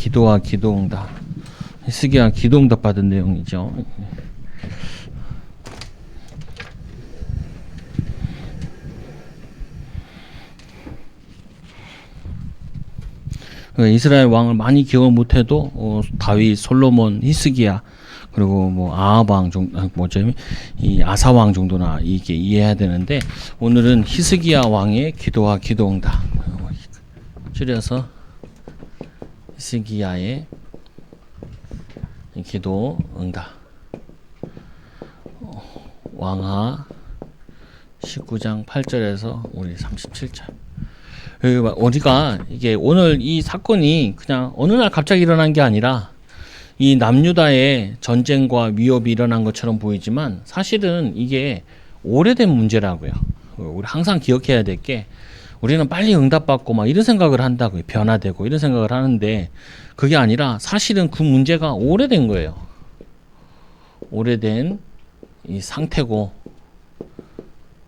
기도와 기도응답. 히스기야 기도응답 받은 내용이죠. 이스라엘 왕을 많이 기억을 못해도 다윗, 솔로몬, 히스기야 그리고 뭐 아합 왕 정도, 이 아사 왕 정도나 이게 이해해야 되는데 오늘은 히스기야 왕의 기도와 기도응답. 줄여서 히스기야의 기도응답. 왕하 19장 8절에서 우리 37절. 우리가 이게 오늘 이 사건이 그냥 어느 날 갑자기 일어난 게 아니라 이 남유다의 전쟁과 위협이 일어난 것처럼 보이지만 사실은 이게 오래된 문제라고요. 우리 항상 기억해야 될 게 우리는 빨리 응답받고 막 이런 생각을 한다고요. 변화되고 이런 생각을 하는데 그게 아니라 사실은 그 문제가 오래된 거예요. 오래된 이 상태고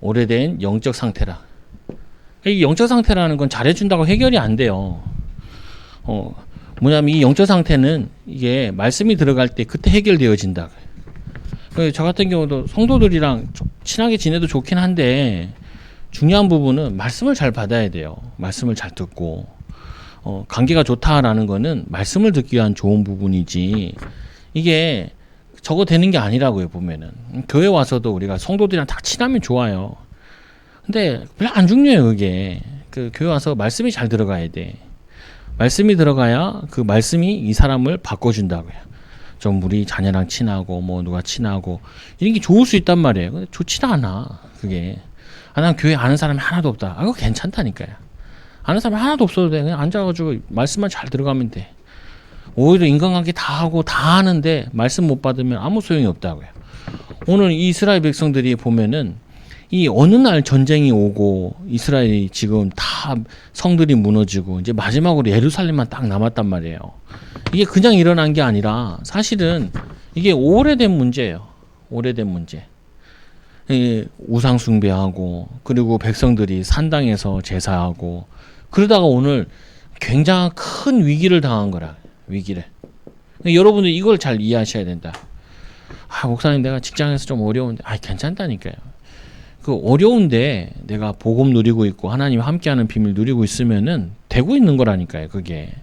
오래된 영적 상태라. 이 영적 상태라는 건 잘해준다고 해결이 안 돼요. 뭐냐면 이 영적 상태는 이게 말씀이 들어갈 때 그때 해결되어진다. 저 같은 경우도 성도들이랑 친하게 지내도 좋긴 한데 중요한 부분은 말씀을 잘 받아야 돼요. 말씀을 잘 듣고 관계가 좋다라는 거는 말씀을 듣기 위한 좋은 부분이지 이게 저거 되는 게 아니라고요. 보면은 교회 와서도 우리가 성도들이랑 다 친하면 좋아요. 근데 별로 안 중요해요. 그게 그 교회 와서 말씀이 잘 들어가야 돼. 말씀이 들어가야 그 말씀이 이 사람을 바꿔준다고요. 좀 우리 자녀랑 친하고 뭐 누가 친하고 이런 게 좋을 수 있단 말이에요. 근데 좋지도 않아. 그게 난 교회 아는 사람이 하나도 없다. 그거 괜찮다니까요. 아는 사람이 하나도 없어도 돼. 그냥 앉아가지고 말씀만 잘 들어가면 돼. 오히려 인간관계 다 하고 다 하는데 말씀 못 받으면 아무 소용이 없다고요. 오늘 이 이스라엘 백성들이 보면은 이 어느 날 전쟁이 오고 이스라엘이 지금 다 성들이 무너지고 이제 마지막으로 예루살렘만 딱 남았단 말이에요. 이게 그냥 일어난 게 아니라 사실은 이게 오래된 문제예요. 오래된 문제. 우상 숭배하고 그리고 백성들이 산당에서 제사하고 그러다가 오늘 굉장한 큰 위기를 당한 거라. 위기를. 여러분들 이걸 잘 이해하셔야 된다. 목사님 내가 직장에서 좀 어려운데 괜찮다니까요. 그 어려운데 내가 복음 누리고 있고 하나님 함께하는 비밀 누리고 있으면은 되고 있는 거라니까요. 그게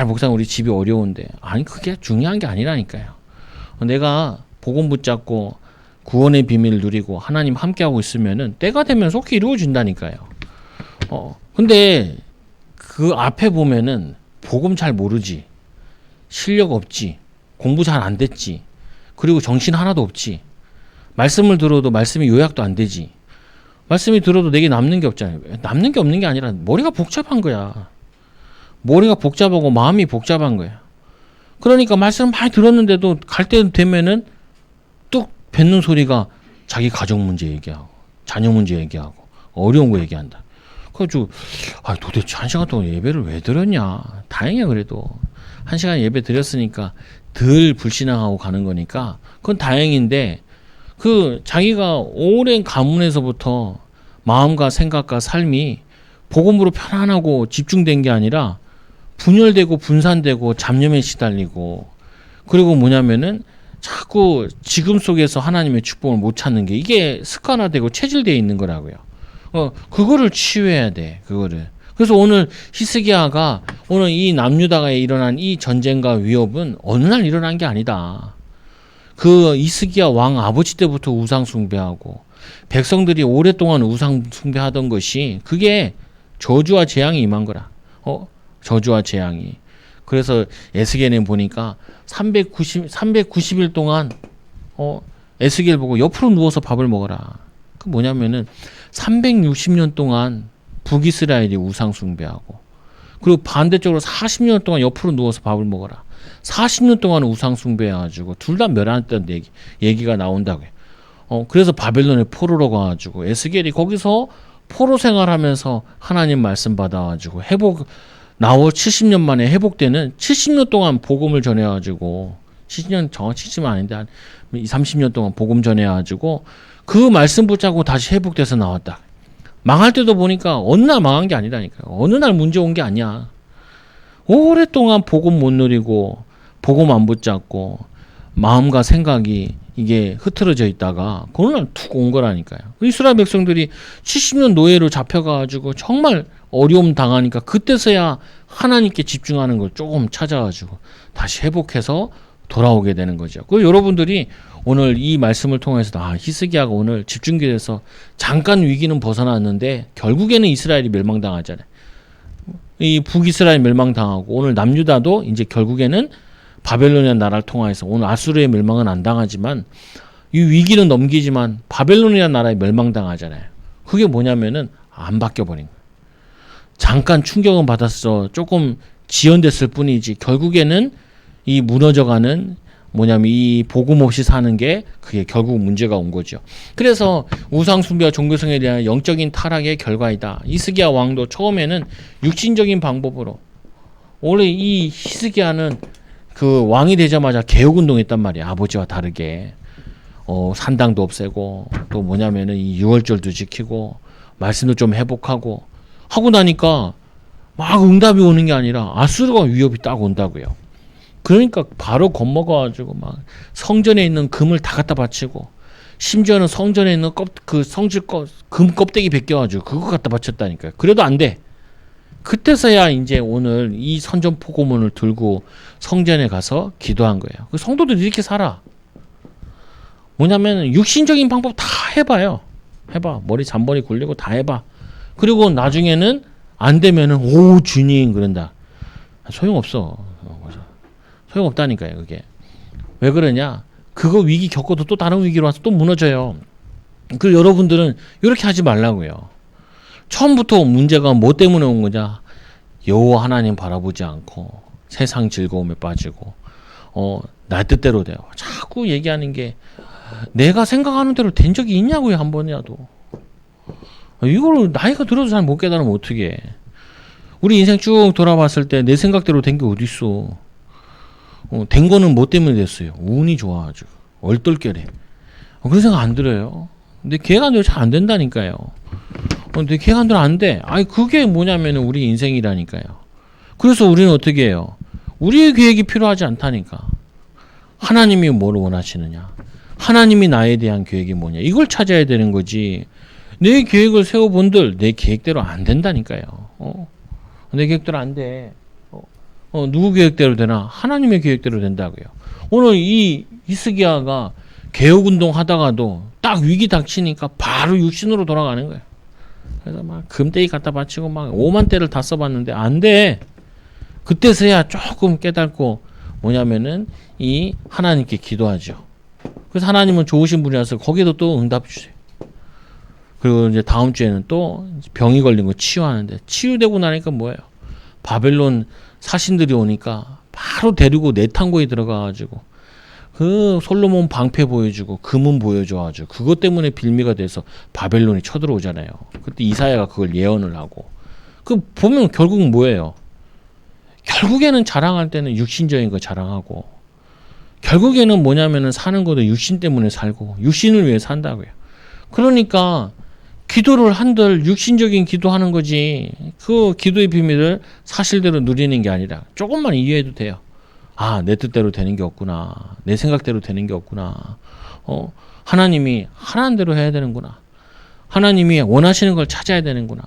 목사님 우리 집이 어려운데 그게 중요한 게 아니라니까요. 내가 복음 붙잡고 구원의 비밀 누리고 하나님 함께하고 있으면은 때가 되면 속히 이루어진다니까요. 근데 그 앞에 보면은 복음 잘 모르지, 실력 없지, 공부 잘 안 됐지, 그리고 정신 하나도 없지. 말씀을 들어도 말씀이 요약도 안 되지. 말씀이 들어도 내게 남는 게 없잖아요. 남는 게 없는 게 아니라 머리가 복잡한 거야. 머리가 복잡하고 마음이 복잡한 거야. 그러니까 말씀을 많이 들었는데도 갈 때 되면은 뚝 뱉는 소리가 자기 가정 문제 얘기하고 자녀 문제 얘기하고 어려운 거 얘기한다. 그래가지고 도대체 1시간 동안 예배를 왜 드렸냐. 다행이야. 그래도 1시간 예배 드렸으니까 덜 불신앙하고 가는 거니까 그건 다행인데 그 자기가 오랜 가문에서부터 마음과 생각과 삶이 복음으로 편안하고 집중된 게 아니라 분열되고 분산되고 잡념에 시달리고 그리고 뭐냐면은 자꾸 지금 속에서 하나님의 축복을 못 찾는 게 이게 습관화되고 체질되어 있는 거라고요. 그거를 치유해야 돼. 그거를. 그래서 오늘 히스기야가 오늘 이 남유다가 일어난 이 전쟁과 위협은 어느 날 일어난 게 아니다. 그 히스기야 왕 아버지 때부터 우상 숭배하고 백성들이 오랫동안 우상 숭배하던 것이 그게 저주와 재앙이 임한 거라. 저주와 재앙이. 그래서 에스겔에 보니까 390일 동안 에스겔 보고 옆으로 누워서 밥을 먹어라. 그 뭐냐면은 360년 동안 북이스라엘이 우상 숭배하고 그리고 반대쪽으로 40년 동안 옆으로 누워서 밥을 먹어라. 40년 동안 우상 숭배해가지고 둘 다 멸하였던 얘기가 나온다고요. 그래서 바벨론에 포로로 가가지고 에스겔이 거기서 포로 생활하면서 하나님 말씀 받아가지고 나오 70년 만에 회복되는 70년 동안 복음을 전해가지고 70년 정확히 70년 아닌데 한 30년 동안 복음 전해가지고 그 말씀 붙잡고 다시 회복돼서 나왔다. 망할 때도 보니까 어느 날 망한 게 아니라니까요. 어느 날 문제 온 게 아니야. 오랫동안 복음 못 누리고 복음 안 붙잡고 마음과 생각이 이게 흐트러져 있다가 어느 날 툭 온 거라니까요. 이스라엘 백성들이 70년 노예로 잡혀가지고 정말 어려움 당하니까 그때서야 하나님께 집중하는 걸 조금 찾아가지고 다시 회복해서 돌아오게 되는 거죠. 그 여러분들이 오늘 이 말씀을 통해서 히스기야가 오늘 집중기에서 잠깐 위기는 벗어났는데 결국에는 이스라엘이 멸망당하잖아요. 이 북이스라엘 멸망당하고 오늘 남유다도 이제 결국에는 바벨로니아 나라를 통해서 오늘 아수르의 멸망은 안 당하지만 이 위기는 넘기지만 바벨로니아 나라에 멸망당하잖아요. 그게 뭐냐면은 안 바뀌어버린 거예요. 잠깐 충격은 받았어. 조금 지연됐을 뿐이지 결국에는 이 무너져가는 뭐냐면 이 복음 없이 사는 게 그게 결국 문제가 온 거죠. 그래서 우상 숭배와 종교성에 대한 영적인 타락의 결과이다. 히스기야 왕도 처음에는 육신적인 방법으로 원래 이 히스기야는 그 왕이 되자마자 개혁운동했단 말이야. 아버지와 다르게 산당도 없애고 또 뭐냐면은 이 유월절도 지키고 말씀도 좀 회복하고 하고 나니까 막 응답이 오는 게 아니라 아수르가 위협이 딱 온다고요. 그러니까 바로 겁먹어가지고 막 성전에 있는 금을 다 갖다 바치고 심지어는 성전에 있는 그 성질 금 껍데기 벗겨가지고 그거 갖다 바쳤다니까요. 그래도 안 돼. 그때서야 이제 오늘 이 선전포고문을 들고 성전에 가서 기도한 거예요. 그 성도들이 이렇게 살아. 뭐냐면 육신적인 방법 다 해봐요. 해봐. 머리 잔머리 굴리고 다 해봐. 그리고 나중에는 안 되면은 오 주님 그런다. 소용없어. 소용없다니까요. 그게. 왜 그러냐. 그거 위기 겪어도 또 다른 위기로 와서 또 무너져요. 그리고 여러분들은 이렇게 하지 말라고요. 처음부터 문제가 뭐 때문에 온 거냐. 여호와 하나님 바라보지 않고 세상 즐거움에 빠지고 나 뜻대로 돼요. 자꾸 얘기하는 게 내가 생각하는 대로 된 적이 있냐고요. 한 번이라도. 이걸 나이가 들어도 잘 못 깨달으면 어떡해. 우리 인생 쭉 돌아봤을 때 내 생각대로 된 게 어딨어. 된 거는 뭐 때문에 됐어요. 운이 좋아가지고 얼떨결에. 그런 생각 안 들어요. 근데 계획안대로 잘 안 된다니까요. 근데 계획안대로 안 돼. 아니 그게 뭐냐면 우리 인생이라니까요. 그래서 우리는 어떻게 해요? 우리의 계획이 필요하지 않다니까. 하나님이 뭘 원하시느냐. 하나님이 나에 대한 계획이 뭐냐. 이걸 찾아야 되는 거지. 내 계획을 세워본들 내 계획대로 안 된다니까요. 내 계획대로 안 돼. 누구 계획대로 되나? 하나님의 계획대로 된다고요. 오늘 이 히스기야가 개혁운동 하다가도 딱 위기 닥치니까 바로 육신으로 돌아가는 거예요. 그래서 막 금떼기 갖다 바치고 막 5만 대를 다 써봤는데 안 돼. 그때서야 조금 깨닫고 뭐냐면은 이 하나님께 기도하죠. 그래서 하나님은 좋으신 분이라서 거기도 또 응답 주세요. 그리고 이제 다음 주에는 또 병이 걸린 거 치유하는데 치유되고 나니까 뭐예요? 바벨론 사신들이 오니까 바로 데리고 내탕고에 들어가가지고 그 솔로몬 방패 보여주고 금은 보여줘가지고 그것 때문에 빌미가 돼서 바벨론이 쳐들어오잖아요. 그때 이사야가 그걸 예언을 하고 그 보면 결국은 뭐예요? 결국에는 자랑할 때는 육신적인 거 자랑하고 결국에는 뭐냐면은 사는 것도 육신 때문에 살고 육신을 위해 산다고요. 그러니까 기도를 한들 육신적인 기도하는 거지 그 기도의 비밀을 사실대로 누리는 게 아니라 조금만 이해해도 돼요. 아, 내 뜻대로 되는 게 없구나. 내 생각대로 되는 게 없구나. 하나님이 하라는 대로 해야 되는구나. 하나님이 원하시는 걸 찾아야 되는구나.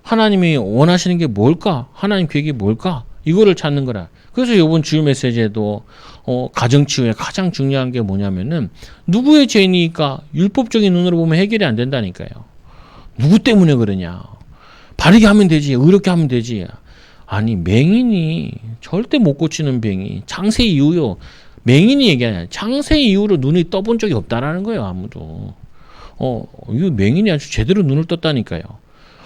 하나님이 원하시는 게 뭘까? 하나님 계획이 뭘까? 이거를 찾는 거라. 그래서 이번 주일 메시지에도 가정치유에 가장 중요한 게 뭐냐면은 누구의 죄니까 율법적인 눈으로 보면 해결이 안 된다니까요. 누구 때문에 그러냐. 바르게 하면 되지. 의롭게 하면 되지. 아니 맹인이 절대 못 고치는 병이 창세 이후요. 맹인이 얘기하냐. 창세 이후로 눈이 떠본 적이 없다라는 거예요. 아무도. 이거 맹인이 아주 제대로 눈을 떴다니까요.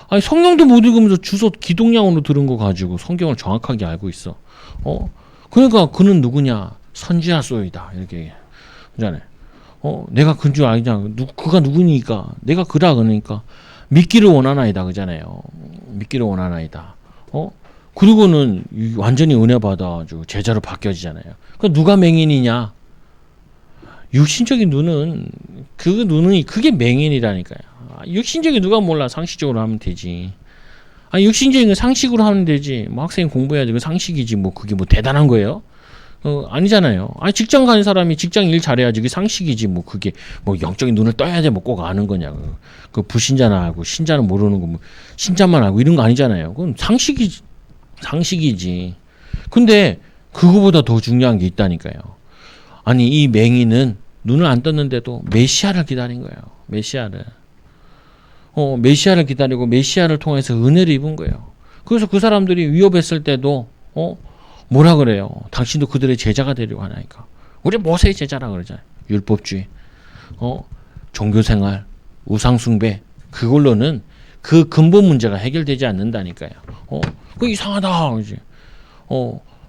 아니 성경도 못 읽으면서 주소 기독량으로 들은 거 가지고 성경을 정확하게 알고 있어. 그러니까 그는 누구냐. 선지자소이다. 이렇게 그잖아요. 내가 그런 줄 알냐. 그가 누구니까. 내가 그라 그러니까 믿기를 원하나이다. 그잖아요. 믿기를 원하나이다. 그리고는 완전히 은혜 받아가지고 제자로 바뀌어지잖아요. 그 누가 맹인이냐? 육신적인 눈은 그게 맹인이라니까요. 육신적인 누가 몰라. 상식적으로 하면 되지. 아, 육신적인 건 상식으로 하면 되지. 뭐 학생이 공부해야지. 그 상식이지. 뭐 그게 뭐 대단한 거예요? 아니잖아요. 아니, 직장 가는 사람이 직장 일 잘해야지. 그게 상식이지. 뭐 그게 뭐 영적인 눈을 떠야 돼. 뭐 꼭 아는 거냐고. 그 불신자는 알고 신자는 모르는 거 뭐 신자만 알고 이런 거 아니잖아요. 그건 상식이지. 상식이지. 근데 그거보다 더 중요한 게 있다니까요. 아니, 이 맹인은 눈을 안 떴는데도 메시아를 기다린 거예요. 메시아를. 메시아를 기다리고 메시아를 통해서 은혜를 입은 거예요. 그래서 그 사람들이 위협했을 때도 뭐라 그래요? 당신도 그들의 제자가 되려고 하나니까. 우리 모세의 제자라 그러잖아요. 율법주의, 종교생활, 우상숭배, 그걸로는 그 근본 문제가 해결되지 않는다니까요. 그 이상하다, 그지?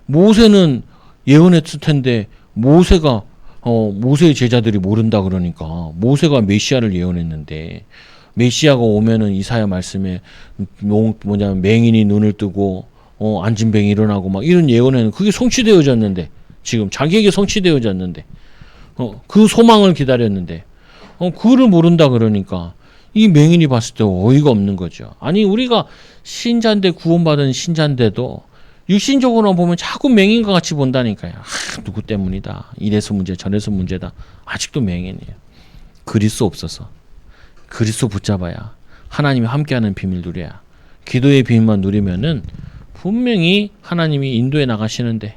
모세는 예언했을 텐데 모세가 모세의 제자들이 모른다 그러니까 모세가 메시아를 예언했는데 메시아가 오면은 이사야 말씀에 뭐냐면 맹인이 눈을 뜨고 앉은 뱅이 일어나고 막 이런 예언에는 그게 성취되어졌는데 지금 자기에게 성취되어졌는데 그 소망을 기다렸는데 그거를 모른다 그러니까 이 맹인이 봤을 때 어이가 없는 거죠. 아니 우리가 신자인데 구원받은 신자인데도 육신적으로 보면 자꾸 맹인과 같이 본다니까요. 누구 때문이다. 이래서 문제 저래서 문제다. 아직도 맹인이에요. 그리스도 없어서. 그리스도 붙잡아야 하나님이 함께하는 비밀 누려야 기도의 비밀만 누리면은 분명히 하나님이 인도해 나가시는데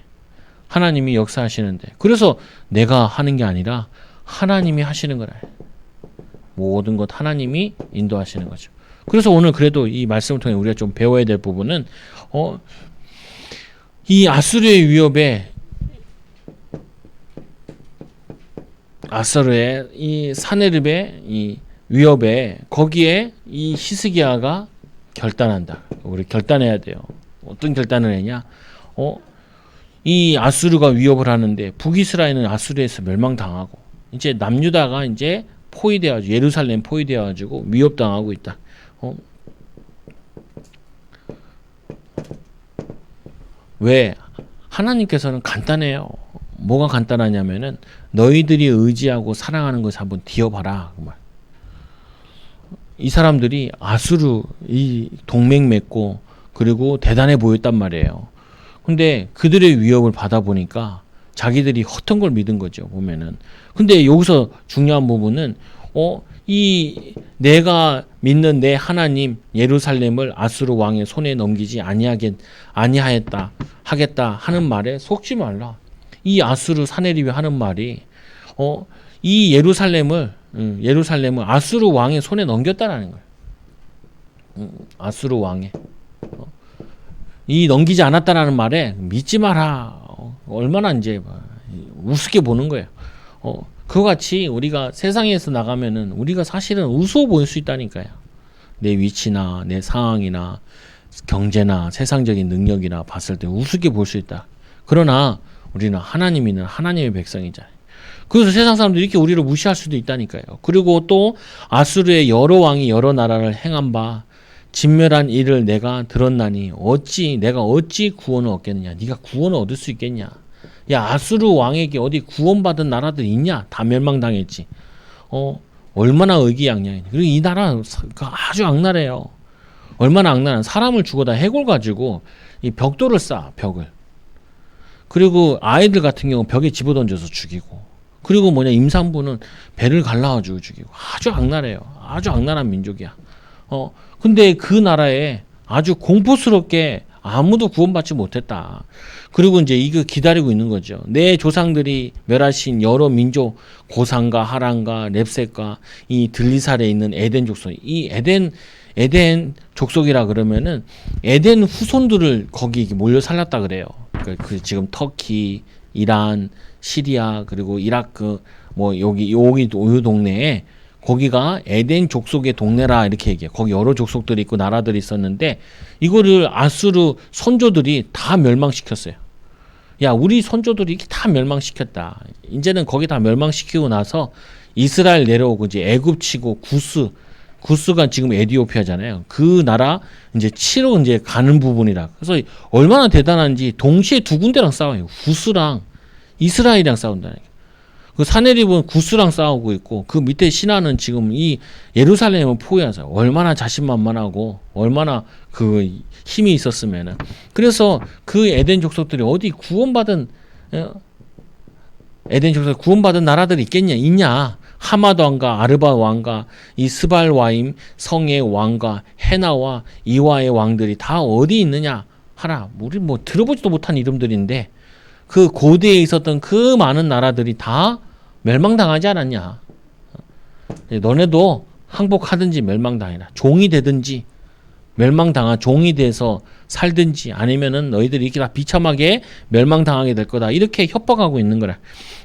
하나님이 역사하시는데 그래서 내가 하는 게 아니라 하나님이 하시는 거라. 모든 것 하나님이 인도하시는 거죠. 그래서 오늘 그래도 이 말씀을 통해 우리가 좀 배워야 될 부분은 이 아수르의 위협에 아수르의 이 사네립의 이 위협에 거기에 이 히스기야가 결단한다. 우리 결단해야 돼요. 어떤 결단을 했냐? 이 아수르가 위협을 하는데 북이스라엘은 아수르에서 멸망당하고 이제 남유다가 이제 포위되어가지고 예루살렘 포위되어가지고 위협당하고 있다. 왜? 하나님께서는 간단해요. 뭐가 간단하냐면은 너희들이 의지하고 사랑하는 것을 한번 뒤어봐라. 그 말. 이 사람들이 아수르 이 동맹 맺고 그리고 대단해 보였단 말이에요. 근데 그들의 위협을 받아보니까 자기들이 헛된 걸 믿은 거죠. 보면은. 근데 여기서 중요한 부분은 이 내가 믿는 내 하나님 예루살렘을 아수르 왕의 손에 넘기지 아니하겠다 하는 말에 속지 말라. 이 아수르 사네립이 하는 말이 이 예루살렘을 아수르 왕의 손에 넘겼다라는 거예요. 아수르 왕의 이 넘기지 않았다라는 말에 믿지 마라. 얼마나 이제 우습게 보는 거예요. 그와 같이 우리가 세상에서 나가면은 우리가 사실은 우스워 보일 수 있다니까요. 내 위치나 내 상황이나 경제나 세상적인 능력이나 봤을 때 우습게 볼 수 있다. 그러나 우리는 하나님 있는 하나님의 백성이잖아요. 그래서 세상 사람들이 이렇게 우리를 무시할 수도 있다니까요. 그리고 또 아수르의 여러 왕이 여러 나라를 행한 바 진멸한 일을 내가 들었나니 내가 어찌 구원을 얻겠느냐. 네가 구원을 얻을 수 있겠냐. 야, 아수르 왕에게 어디 구원받은 나라들 있냐? 다 멸망당했지. 얼마나 의기양양해. 그리고 이 나라 아주 악랄해요. 얼마나 악랄한 사람을 죽어다 해골 가지고 이 벽돌을 쌓아 벽을. 그리고 아이들 같은 경우 벽에 집어던져서 죽이고. 그리고 임산부는 배를 갈라가지고 죽이고. 아주 악랄해요. 아주 악랄한 민족이야. 근데 그 나라에 아주 공포스럽게 아무도 구원받지 못했다. 그리고 이제 이거 기다리고 있는 거죠. 내 조상들이 멸하신 여러 민족, 고산과 하란과 렙셋과 이 들리살에 있는 에덴 족속, 이 에덴 족속이라 그러면은 에덴 후손들을 거기 몰려 살렸다 그래요. 그 지금 터키, 이란, 시리아 그리고 이라크 여기 요 동네에 거기가 에덴 족속의 동네라 이렇게 얘기해요. 거기 여러 족속들이 있고 나라들이 있었는데 이거를 아수르 선조들이 다 멸망시켰어요. 야, 우리 선조들이 다 멸망시켰다. 이제는 거기 다 멸망시키고 나서 이스라엘 내려오고 이제 애굽 치고 구스가 지금 에티오피아잖아요. 그 나라 이제 치러 이제 가는 부분이라. 그래서 얼마나 대단한지 동시에 두 군데랑 싸워요. 구스랑 이스라엘이랑 싸운다는. 그 사내립은 구스랑 싸우고 있고 그 밑에 신하는 지금 이 예루살렘을 포위하자. 얼마나 자신만만하고 얼마나 그 힘이 있었으면은. 그래서 그 에덴 족속들이 어디 구원받은 에덴 족속 구원받은 나라들이 있겠냐? 있냐? 하마드 왕과 아르바 왕과 이 스발와임 성의 왕과 헤나와 이와의 왕들이 다 어디 있느냐? 하라. 우리 뭐 들어보지도 못한 이름들인데 그 고대에 있었던 그 많은 나라들이 다 멸망당하지 않았냐? 너네도 항복하든지 멸망당해라. 종이 되든지 멸망당한 종이 돼서 살든지 아니면은 너희들이 이렇게 다 비참하게 멸망당하게 될 거다. 이렇게 협박하고 있는 거라.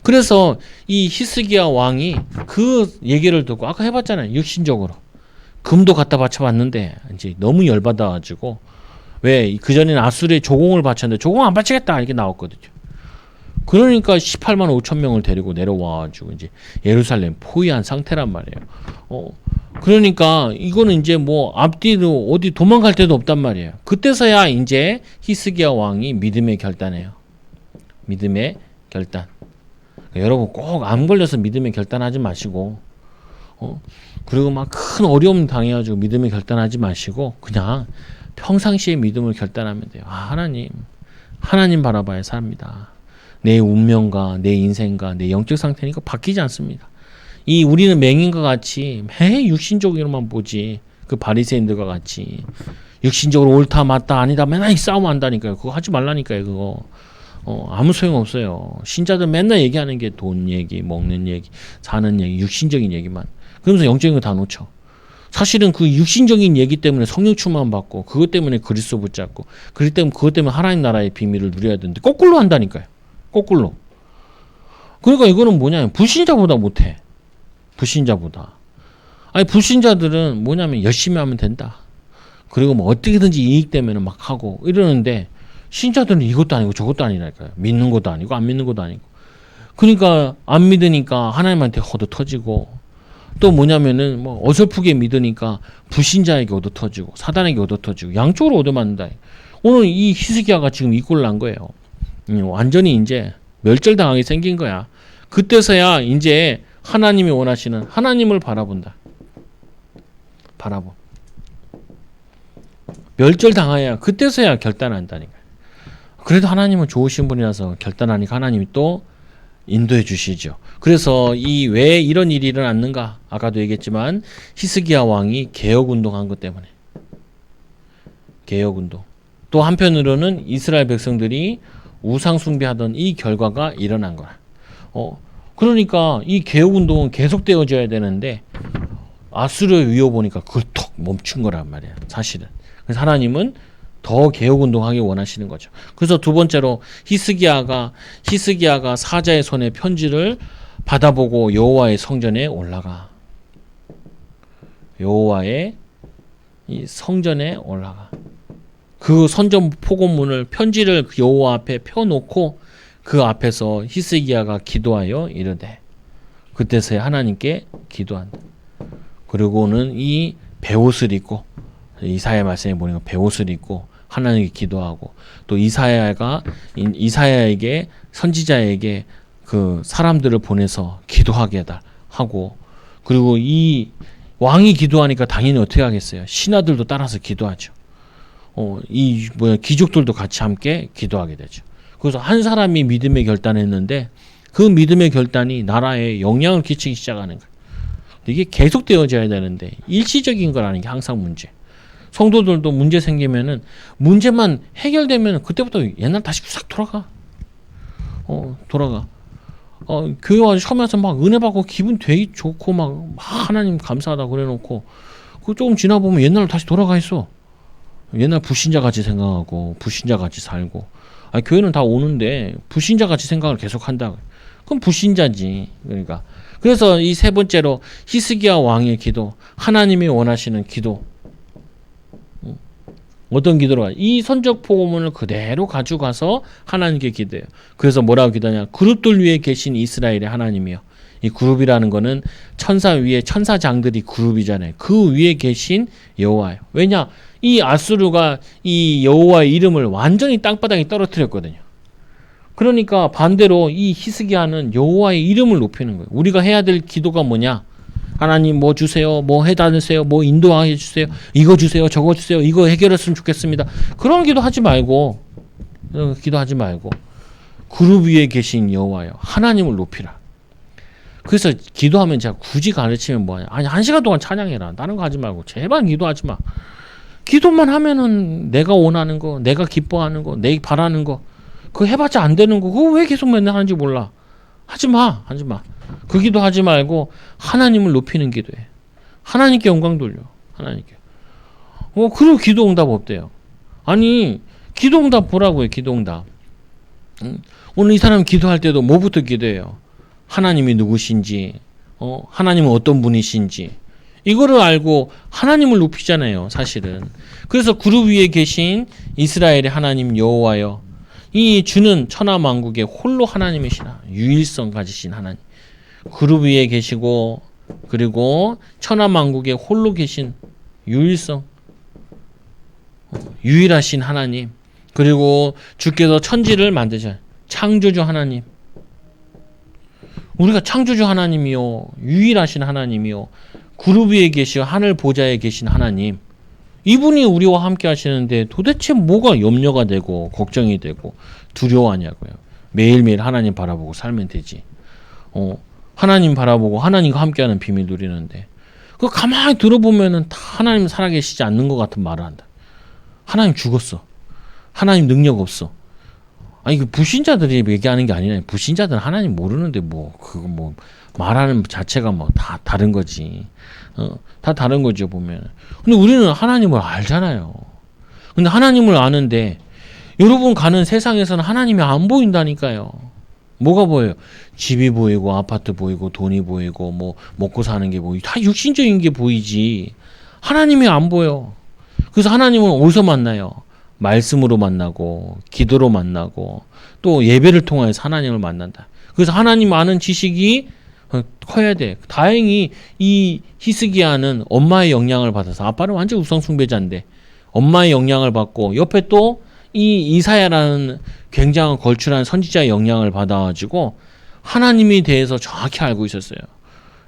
그래서 이 히스기야 왕이 그 얘기를 듣고 아까 해봤잖아요. 육신적으로 금도 갖다 바쳐봤는데 이제 너무 열받아가지고 왜 그전에는 아수르에 조공을 바쳤는데 조공 안 바치겠다 이렇게 나왔거든요. 그러니까 18만 5천 명을 데리고 내려와가지고 이제 예루살렘 포위한 상태란 말이에요. 그러니까 이거는 이제 뭐 앞뒤로 어디 도망갈 데도 없단 말이에요. 그때서야 이제 히스기야 왕이 믿음의 결단해요. 믿음의 결단. 여러분 꼭 암 걸려서 믿음의 결단하지 마시고, 그리고 막 큰 어려움 당해가지고 믿음의 결단하지 마시고 그냥 평상시에 믿음을 결단하면 돼요. 하나님 바라봐야 삽니다. 내 운명과 내 인생과 내 영적 상태니까 바뀌지 않습니다. 우리는 맹인과 같이 매 육신적으로만 보지. 그 바리새인들과 같이 육신적으로 옳다 맞다 아니다 맨날 싸움 한다니까요. 그거 하지 말라니까요. 그거 아무 소용 없어요. 신자들 맨날 얘기하는 게 돈 얘기, 먹는 얘기, 사는 얘기, 육신적인 얘기만. 그러면서 영적인 거 다 놓쳐. 사실은 그 육신적인 얘기 때문에 성령 충만 받고 그것 때문에 그리스도 붙잡고 그것 때문에 하나님 나라의 비밀을 누려야 되는데 거꾸로 한다니까요. 거꾸로. 그러니까 이거는 뭐냐면 불신자보다 못해. 불신자보다. 불신자들은 뭐냐면 열심히 하면 된다. 그리고 뭐 어떻게든지 이익되면 막 하고 이러는데 신자들은 이것도 아니고 저것도 아니라니까요. 믿는 것도 아니고 안 믿는 것도 아니고. 그러니까 안 믿으니까 하나님한테 얻어 터지고 또 뭐냐면은 뭐 어설프게 믿으니까 불신자에게 얻어 터지고 사단에게 얻어 터지고 양쪽으로 얻어 맞는다. 오늘 이 히스기야가 지금 이 꼴 난 거예요. 완전히 이제 멸절당하게 생긴 거야. 그때서야 이제 하나님이 원하시는 하나님을 바라본다. 멸절당해야 그때서야 결단한다니까. 그래도 하나님은 좋으신 분이라서 결단하니까 하나님이 또 인도해 주시죠. 그래서 왜 이런 일이 일어났는가? 아까도 얘기했지만 히스기야 왕이 개혁운동한 것 때문에. 개혁운동. 또 한편으로는 이스라엘 백성들이 우상 숭배하던 이 결과가 일어난 거야. 그러니까 이 개혁운동은 계속되어져야 되는데 아수르의 위협 보니까 그걸 톡 멈춘 거란 말이야. 사실은. 그래서 하나님은 더 개혁운동하기 원하시는 거죠. 그래서 두 번째로 히스기야가 사자의 손에 편지를 받아보고 여호와의 성전에 올라가. 여호와의 이 성전에 올라가. 그 선전 포고문을 편지를 여호와 앞에 펴놓고 그 앞에서 히스기야가 기도하여 이르되 그때서야 하나님께 기도한다. 그리고는 이 베옷을 입고 이사야 말씀에 보니까 베옷을 입고 하나님께 기도하고 또 이사야에게 선지자에게 그 사람들을 보내서 기도하게 하고 그리고 이 왕이 기도하니까 당연히 어떻게 하겠어요? 신하들도 따라서 기도하죠. 귀족들도 같이 함께 기도하게 되죠. 그래서 한 사람이 믿음의 결단했는데 그 믿음의 결단이 나라에 영향을 끼치기 시작하는 거예요. 이게 계속되어져야 되는데 일시적인 거라는 게 항상 문제. 성도들도 문제 생기면은 문제만 해결되면 그때부터 옛날 다시 싹 돌아가. 교회 와서 처음에 와서 막 은혜 받고 기분 되게 좋고 막 하나님 감사하다 그래놓고 그 조금 지나 보면 옛날로 다시 돌아가 있어. 옛날 불신자 같이 생각하고 불신자 같이 살고. 교회는 다 오는데 불신자 같이 생각을 계속 한다. 그럼 불신자지. 그러니까 그래서 이 세 번째로 히스기야 왕의 기도, 하나님이 원하시는 기도. 어떤 기도로 이 선적 포고문을 그대로 가져가서 하나님께 기도해요. 그래서 뭐라고 기도하냐? 그룹들 위에 계신 이스라엘의 하나님이요. 이 그룹이라는 거는 천사 위에 천사장들이 그룹이잖아요. 그 위에 계신 여호와예요. 왜냐? 이 아수르가 이 여호와의 이름을 완전히 땅바닥에 떨어뜨렸거든요. 그러니까 반대로 이 히스기야는 여호와의 이름을 높이는 거예요. 우리가 해야 될 기도가 뭐냐? 하나님 뭐 주세요, 뭐 해달으세요, 뭐 인도해 주세요, 이거 주세요, 저거 주세요, 이거 해결했으면 좋겠습니다. 그런 기도하지 말고, 그룹 위에 계신 여호와여, 하나님을 높이라. 그래서 기도하면 제가 굳이 가르치면 뭐하냐? 아니 1시간 동안 찬양해라. 다른 거 하지 말고 제발 기도하지 마. 기도만 하면은 내가 원하는 거, 내가 기뻐하는 거, 내가 바라는 거, 그거 해봤자 안 되는 거, 그거 왜 계속 맨날 하는지 몰라. 하지 마. 그 기도 하지 말고 하나님을 높이는 기도해. 하나님께 영광 돌려. 하나님께. 그리고 기도 응답 없대요. 아니, 기도 응답 보라고요, 기도 응답. 오늘 이 사람 기도할 때도 뭐부터 기도해요? 하나님이 누구신지, 하나님은 어떤 분이신지, 이거를 알고 하나님을 높이잖아요, 사실은. 그래서 그룹 위에 계신 이스라엘의 하나님 여호와여, 이 주는 천하만국의 홀로 하나님이시라. 유일성 가지신 하나님. 그룹 위에 계시고, 그리고 천하만국의 홀로 계신 유일성, 유일하신 하나님. 그리고 주께서 천지를 만드신 창조주 하나님. 우리가 창조주 하나님이요, 유일하신 하나님이요, 그룹 위에 계시고 하늘 보좌에 계신 하나님, 이분이 우리와 함께 하시는데 도대체 뭐가 염려가 되고 걱정이 되고 두려워하냐고요. 매일매일 하나님 바라보고 살면 되지. 하나님 바라보고 하나님과 함께하는 비밀 누리는데, 그거 가만히 들어보면은 다 하나님 살아계시지 않는 것 같은 말을 한다. 하나님 죽었어. 하나님 능력 없어. 아니, 그 불신자들이 얘기하는 게 아니라, 불신자들은 하나님 모르는데 그거 말하는 자체가 다 다른 거지. 다 다른 거죠, 보면. 근데 우리는 하나님을 알잖아요. 근데 하나님을 아는데, 여러분 가는 세상에서는 하나님이 안 보인다니까요. 뭐가 보여요? 집이 보이고, 아파트 보이고, 돈이 보이고, 먹고 사는 게 보이고, 다 육신적인 게 보이지. 하나님이 안 보여. 그래서 하나님은 어디서 만나요? 말씀으로 만나고, 기도로 만나고, 또 예배를 통해서 하나님을 만난다. 그래서 하나님 아는 지식이 커야 돼. 다행히 이 히스기야는 엄마의 영향을 받아서, 아빠는 완전 우상숭배자인데 엄마의 영향을 받고, 옆에 또 이 이사야라는 굉장한 걸출한 선지자의 영향을 받아가지고 하나님에 대해서 정확히 알고 있었어요.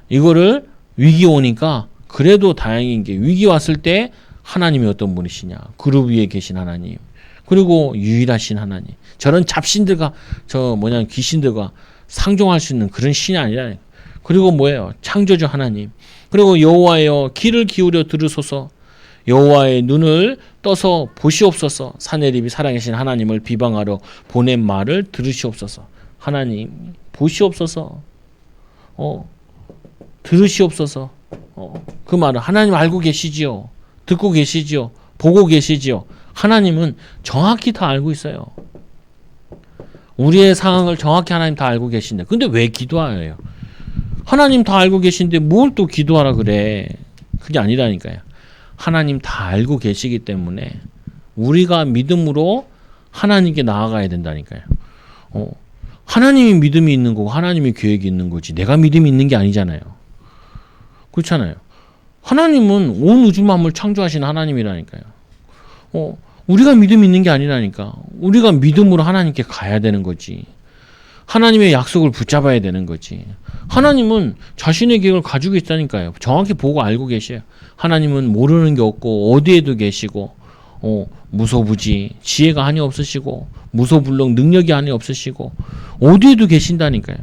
이거를 위기 오니까, 그래도 다행인 게 위기 왔을 때 하나님이 어떤 분이시냐, 그룹 위에 계신 하나님, 그리고 유일하신 하나님, 저런 잡신들과 귀신들과 상종할 수 있는 그런 신이 아니라, 그리고 뭐예요? 창조주 하나님. 그리고 여호와여, 귀를 기울여 들으소서. 여호와의 눈을 떠서 보시옵소서. 사내립이 살아계신 하나님을 비방하러 보낸 말을 들으시옵소서. 하나님 보시옵소서. 들으시옵소서. 그 말은 하나님 알고 계시지요. 듣고 계시지요. 보고 계시지요. 하나님은 정확히 다 알고 있어요. 우리의 상황을 정확히 하나님 다 알고 계신데, 근데 왜 기도해요? 하나님 다 알고 계신데 뭘 또 기도하라 그래? 그게 아니라니까요. 하나님 다 알고 계시기 때문에 우리가 믿음으로 하나님께 나아가야 된다니까요. 하나님이 믿음이 있는 거고 하나님이 계획이 있는 거지, 내가 믿음이 있는 게 아니잖아요. 그렇잖아요. 하나님은 온 우주 만물 창조하신 하나님이라니까요. 우리가 믿음이 있는 게 아니라니까. 우리가 믿음으로 하나님께 가야 되는 거지. 하나님의 약속을 붙잡아야 되는 거지. 하나님은 자신의 계획을 가지고 있다니까요. 정확히 보고 알고 계셔요. 하나님은 모르는 게 없고 어디에도 계시고, 무소부지, 지혜가 한이 없으시고, 무소불능, 능력이 한이 없으시고, 어디에도 계신다니까요.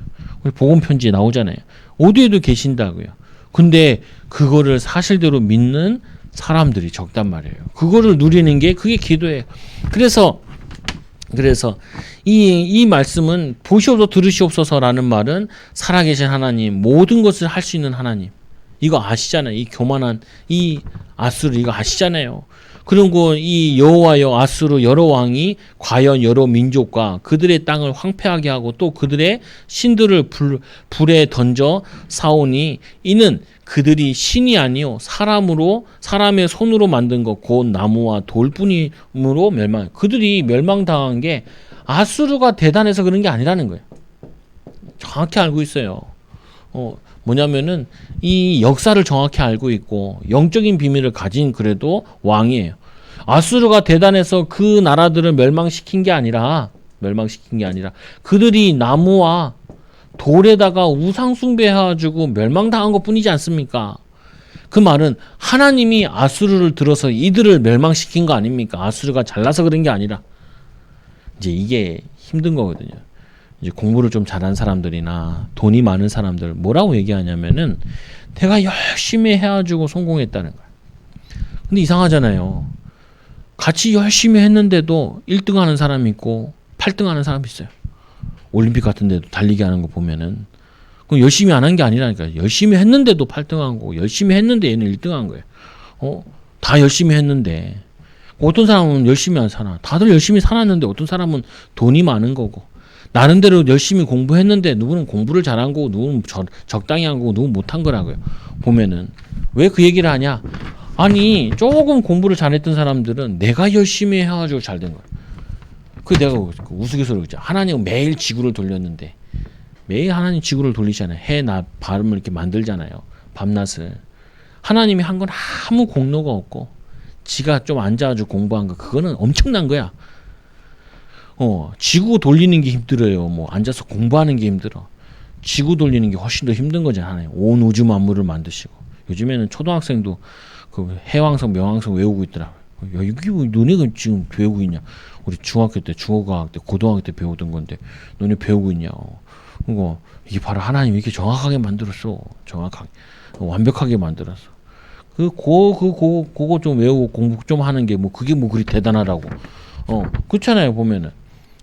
복음 편지에 나오잖아요. 어디에도 계신다고요. 근데 그거를 사실대로 믿는 사람들이 적단 말이에요. 그거를 누리는 게 그게 기도예요. 그래서 이 말씀은 보시옵소서 들으시옵소서라는 말은 살아계신 하나님, 모든 것을 할 수 있는 하나님, 이거 아시잖아요. 이 교만한 이 아수르, 이거 아시잖아요. 그리고 이 여호와여, 아수르 여러 왕이 과연 여러 민족과 그들의 땅을 황폐하게 하고 또 그들의 신들을 불에 던져 사오니, 이는 그들이 신이 아니요 사람의 손으로 만든 것 곧 나무와 돌뿐이므로 멸망. 그들이 멸망당한 게 아수르가 대단해서 그런 게 아니라는 거예요. 정확히 알고 있어요. 뭐냐면은 이 역사를 정확히 알고 있고 영적인 비밀을 가진 그래도 왕이에요. 아수르가 대단해서 그 나라들을 멸망시킨 게 아니라 멸망시킨 게 아니라 그들이 나무와 돌에다가 우상 숭배해가지고 멸망당한 것뿐이지 않습니까? 그 말은 하나님이 아수르를 들어서 이들을 멸망시킨 거 아닙니까? 아수르가 잘나서 그런 게 아니라. 이제 이게 힘든 거거든요. 이제 공부를 좀 잘한 사람들이나 돈이 많은 사람들 뭐라고 얘기하냐면은 내가 열심히 해가지고 성공했다는 거야. 근데 이상하잖아요. 같이 열심히 했는데도 1등 하는 사람이 있고 8등 하는 사람이 있어요. 올림픽 같은 데도 달리기 하는 거 보면은 그럼 열심히 안 한 게 아니라니까. 열심히 했는데도 8등 한 거고 열심히 했는데 얘는 1등 한 거예요. 다 열심히 했는데 어떤 사람은 열심히 안 사나. 다들 열심히 살았는데 어떤 사람은 돈이 많은 거고 나름대로 열심히 공부했는데 누구는 공부를 잘한 거고 누구는 적당히 한 거고 누구는 못한 거라고요. 보면은 왜 그 얘기를 하냐. 아니 조금 공부를 잘했던 사람들은 내가 열심히 해가지고 잘 된 거야. 그 내가 우스갯소리로 그러죠. 하나님은 매일 지구를 돌렸는데 매일 하나님 지구를 돌리잖아요. 해, 낮, 밤을 이렇게 만들잖아요. 밤낮을. 하나님이 한 건 아무 공로가 없고 지가 좀 앉아가지고 공부한 거 그거는 엄청난 거야. 지구 돌리는 게 힘들어요. 뭐 앉아서 공부하는 게 힘들어. 지구 돌리는 게 훨씬 더 힘든 거잖아요. 온 우주 만물을 만드시고. 요즘에는 초등학생도 그 해왕성, 명왕성 외우고 있더라고요. 야, 이게 뭐 너네가 지금 배우고 있냐? 우리 중학교 때, 중어과학 때, 고등학교 때 배우던 건데 너네 배우고 있냐? 그거 이게 바로 하나님이 이렇게 정확하게 만들었어. 정확하게, 완벽하게 만들었어. 그거 좀 외우고 공부 좀 하는 게 뭐 그게 뭐 그리 대단하다고. 그렇잖아요 보면은.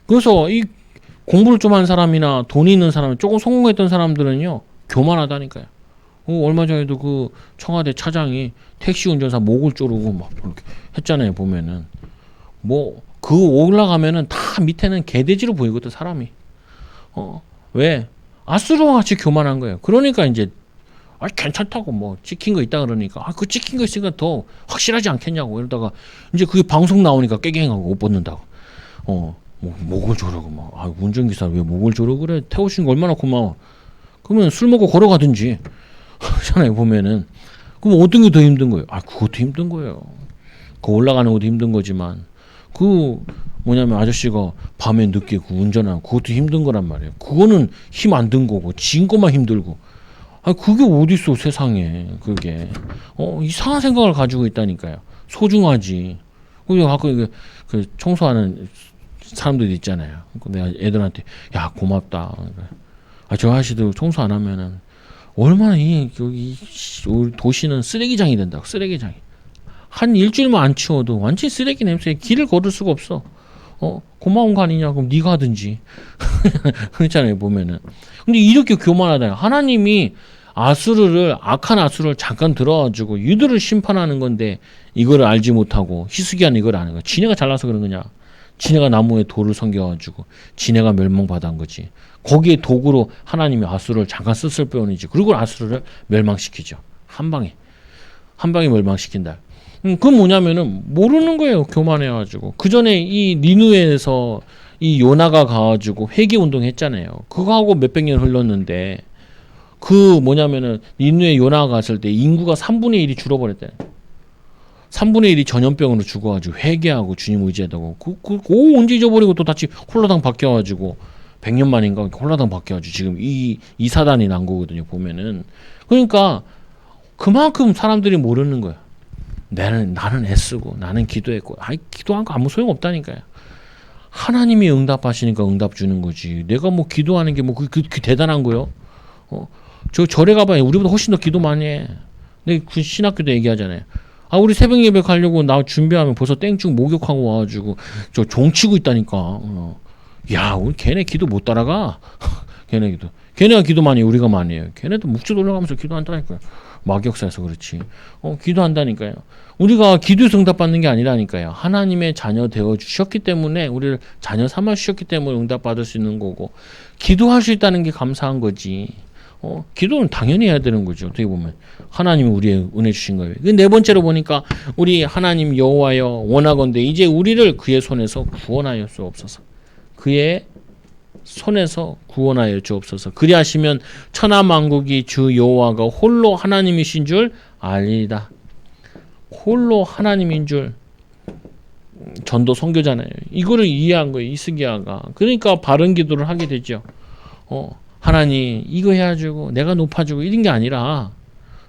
그래서 이 공부를 좀 한 사람이나 돈이 있는 사람, 조금 성공했던 사람들은요 교만하다니까요. 얼마 전에도 그 청와대 차장이 택시 운전사 목을 조르고 막 이렇게 했잖아요 보면은. 뭐 그 올라가면은 다 밑에는 개돼지로 보이거든 사람이. 왜? 아수르와 같이 교만한 거예요. 그러니까 이제 괜찮다고 뭐 찍힌 거 있다 그러니까 그 찍힌 거 있으니까 더 확실하지 않겠냐고 이러다가 이제 그게 방송 나오니까 깨갱하고 옷 벗는다고. 뭐 목을 조르고 뭐 운전기사 왜 목을 조르고 그래. 태워주신 거 얼마나 고마워. 그러면 술 먹고 걸어가든지 하잖아요 보면은. 그럼 어떤 게 더 힘든 거예요? 그것도 힘든 거예요. 그 올라가는 것도 힘든 거지만 그 뭐냐면 아저씨가 밤에 늦게 그 운전하는 그것도 힘든 거란 말이에요. 그거는 힘 안 든 거고 진 거만 힘들고. 그게 어딨어 세상에. 그게 이상한 생각을 가지고 있다니까요. 소중하지. 그리고 가끔 그 청소하는 사람들 있잖아요. 내가 애들한테 야 고맙다. 저 아저씨들 청소 안 하면은 얼마나 여기 도시는 쓰레기장이 된다고. 쓰레기장이. 한 일주일만 안 치워도 완전히 쓰레기 냄새에 길을 걸을 수가 없어. 고마운 거 아니냐? 그럼 네가 하든지. 그렇잖아요 보면은. 근데 이렇게 교만하다. 하나님이 악한 아수르를 잠깐 들어가지고 유들을 심판하는 건데 이거를 알지 못하고 희숙이한 이걸 아는 거야. 지네가 잘나서 그런 거냐? 지네가 나무에 돌을 섬겨가지고 지네가 멸망받은 거지. 거기에 도구로 하나님이 아수르를 잠깐 썼을 뿐이지. 그리고 아수르를 멸망시키죠. 한 방에 멸망시킨다. 그건 뭐냐면은 모르는 거예요. 교만해가지고. 그 전에 이 니누에서 이 요나가 가가지고 회개 운동 했잖아요. 그거 하고 몇백 년 흘렀는데 그 뭐냐면은 니누에 요나가 갔을 때 인구가 3분의 1이 줄어버렸대. 3분의 1이 전염병으로 죽어가지고 회개하고 주님 의지하다고 그거 언제 잊어버리고 또 다시 홀라당 바뀌어가지고 100년 만인가 홀라당 바뀌어가지고 지금 이 사단이 난 거거든요 보면은. 그러니까 그만큼 사람들이 모르는 거야. 나는 애쓰고 나는 기도했고 기도한 거 아무 소용 없다니까요. 하나님이 응답하시니까 응답 주는 거지. 내가 뭐 기도하는 게 뭐 그 대단한 거요. 저 절에 가봐요. 우리보다 훨씬 더 기도 많이 해. 근데 그 신학교도 얘기하잖아요. 우리 새벽 예배 가려고 나 준비하면 벌써 땡충 목욕하고 와가지고 저 종치고 있다니까. 야, 우리 걔네 기도 못 따라가. 걔네가 기도 많이 해. 우리가 많이 해요. 걔네도 묵주 올라가면서 기도한다니까요. 막역사에서 그렇지. 기도한다니까요. 우리가 기도에서 응답받는 게 아니라니까요. 하나님의 자녀 되어 주셨기 때문에 우리를 자녀 삼아 주셨기 때문에 응답받을 수 있는 거고 기도할 수 있다는 게 감사한 거지. 기도는 당연히 해야 되는 거죠. 어떻게 보면 하나님이 우리의 은혜 주신 거예요. 네 번째로 보니까 우리 하나님 여호와여 원하건대 이제 우리를 그의 손에서 구원하여 주옵소서. 그의 손에서 구원하여 주옵소서. 그리하시면 천하 만국이 주 여호와가 홀로 하나님이신 줄 알리이다. 홀로 하나님인 줄 전도 선교잖아요. 이거를 이해한 거예요. 이스기야가. 그러니까 바른 기도를 하게 되죠. 하나님 이거 해가지고 내가 높아지고 이런 게 아니라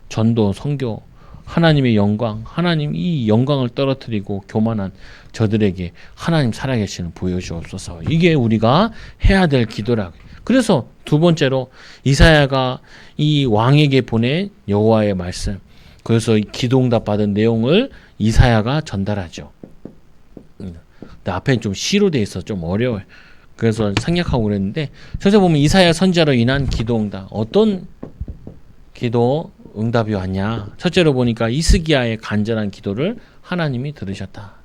전도 선교 하나님의 영광, 하나님 이 영광을 떨어뜨리고 교만한 저들에게 하나님 살아계시는 보여주옵소서. 이게 우리가 해야 될 기도라고. 그래서 두 번째로 이사야가 이 왕에게 보낸 여호와의 말씀, 그래서 기도응답 받은 내용을 이사야가 전달하죠. 근데 앞에는 좀 시로 돼 있어 좀 어려워요. 그래서 생략하고 그랬는데 저기서 보면 이사야 선지자로 인한 기도응답, 어떤 기도 응답이 왔냐. 첫째로 보니까 이스기야의 간절한 기도를 하나님이 들으셨다.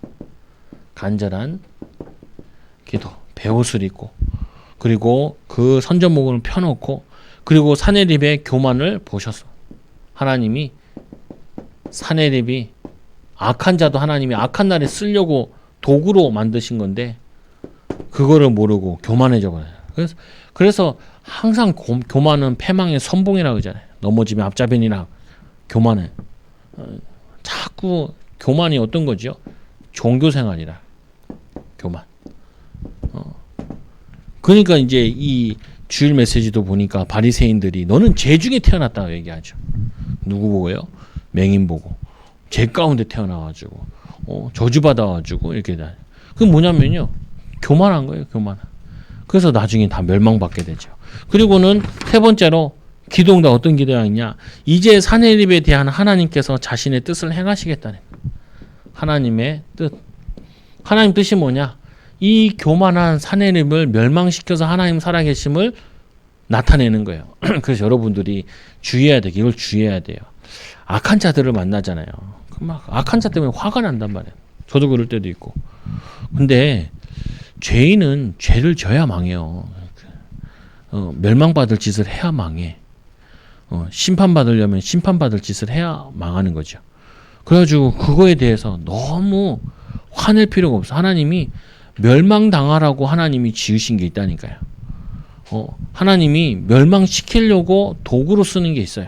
간절한 기도, 베옷을 입고, 그리고 그 선전목을 펴놓고, 그리고 사내립의 교만을 보셨어. 하나님이 사내립이 악한 자도 하나님이 악한 날에 쓰려고 도구로 만드신 건데 그거를 모르고 교만해져 버려요. 그래서 항상 교만은 패망의 선봉이라고 그러잖아요. 넘어지면 앞잡이니라 교만해. 자꾸 교만이 어떤 거죠? 종교 생활이라 교만. 그러니까 이제 이 주일 메시지도 보니까 바리새인들이 너는 죄 중에 태어났다고 얘기하죠. 누구 보고요? 맹인 보고. 죄 가운데 태어나가지고 저주받아가지고 이렇게 다. 그 뭐냐면요, 교만한 거예요, 교만. 그래서 나중에 다 멸망받게 되죠. 그리고는 세 번째로 기도응답 어떤 기도가 있냐? 이제 사내립에 대한 하나님께서 자신의 뜻을 행하시겠다는 하나님의 뜻. 하나님 뜻이 뭐냐? 이 교만한 사내립을 멸망시켜서 하나님 살아계심을 나타내는 거예요. 그래서 여러분들이 주의해야 돼요. 이걸 주의해야 돼요. 악한 자들을 만나잖아요. 막 악한 자 때문에 화가 난단 말이에요. 저도 그럴 때도 있고. 근데 죄인은 죄를 져야 망해요. 멸망받을 짓을 해야 망해. 심판받으려면 심판받을 짓을 해야 망하는 거죠. 그래가지고 그거에 대해서 너무 화낼 필요가 없어. 하나님이 멸망당하라고 하나님이 지으신 게 있다니까요. 하나님이 멸망시키려고 도구로 쓰는 게 있어요.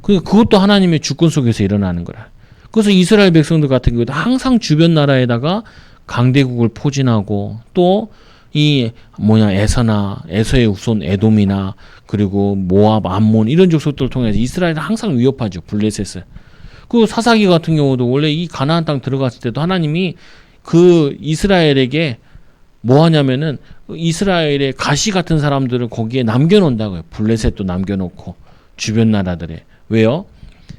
그것도 하나님의 주권 속에서 일어나는 거라. 그래서 이스라엘 백성들 같은 경우도 항상 주변 나라에다가 강대국을 포진하고 또 이 에서의 후손 에돔이나 그리고 모압, 암몬 이런 족속들을 통해서 이스라엘을 항상 위협하죠. 블레셋을. 그 사사기 같은 경우도 원래 이 가나안 땅 들어갔을 때도 하나님이 그 이스라엘에게 뭐 하냐면은 이스라엘의 가시 같은 사람들을 거기에 남겨놓는다고요. 블레셋도 남겨놓고 주변 나라들에. 왜요?